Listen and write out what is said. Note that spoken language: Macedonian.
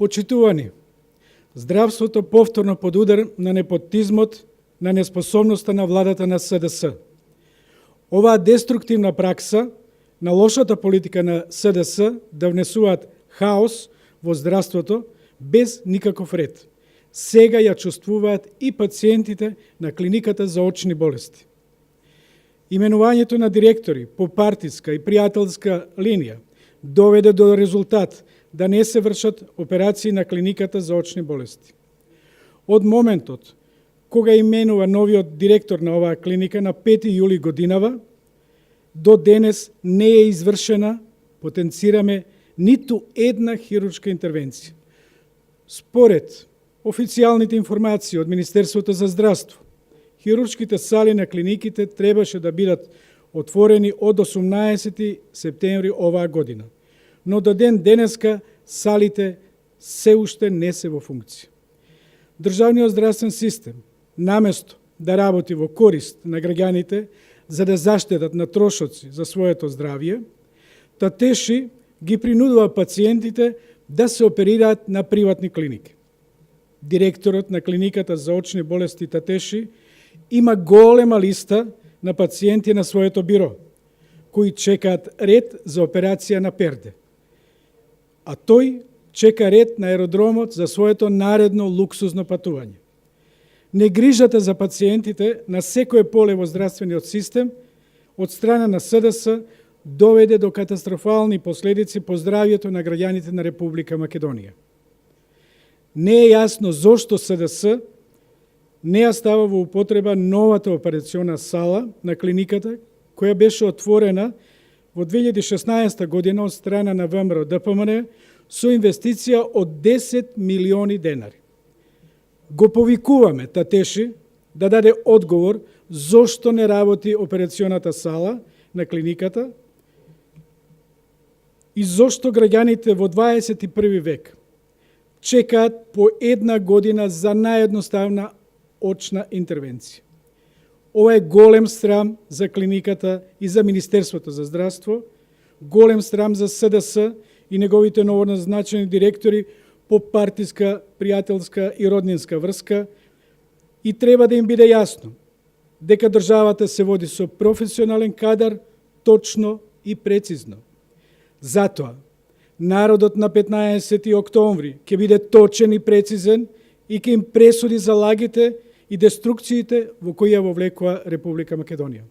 Почитувани, здравството повторно под удар на непотизмот, на неспособноста на владата на СДС. Оваа деструктивна пракса на лошата политика на СДС да внесуваат хаос во здравството без никаков ред. Сега ја чувствуваат и пациентите на клиниката за очни болести. Именувањето на директори по партиска и пријателска линија доведе до резултат да не се вршат операции на клиниката за очни болести. Од моментот кога именува новиот директор на оваа клиника на 5 јули годинава, до денес не е извршена, потенцираме, ниту една хируршка интервенција. Според официјалните информации од Министерството за здравство, хируршките сали на клиниките требаше да бидат отворени од 18 септември оваа година, но до ден денеска салите се уште не се во функција. Државниот здравствен систем, наместо да работи во корист на граѓаните за да заштедат на трошоци за своето здравје, Татеши ги принудува пациентите да се оперираат на приватни клиники. Директорот на клиниката за очни болести Татеши има голема листа на пациенти на своето биро, кои чекаат ред за операција на перде. А тој чека ред на аеродромот за своето наредно луксузно патување. Негрижата за пациентите на секое поле во здравствениот систем од страна на СДС доведе до катастрофални последици по здравјето на граѓаните на Република Македонија. Не е јасно зошто СДС не ја става во употреба новата операциона сала на клиниката, која беше отворена во 2016 година од страна на ВМРО ДПМН со инвестиција од 10 милиони денари. Го повикуваме Татеши да даде одговор зошто не работи операционата сала на клиниката и зошто граѓаните во 21 век чекаат по една година за наједноставна очна интервенција. Ова е голем срам за клиниката и за Министерството за здравство, голем срам за СДС и неговите новоназначени директори по партиска, пријателска и роднинска врска, и треба да им биде јасно дека државата се води со професионален кадар, точно и прецизно. Затоа, народот на 15 октомври ќе биде точен и прецизен и ќе им пресуди за лагите и деструкциите во кои ја вовлекува Република Македонија.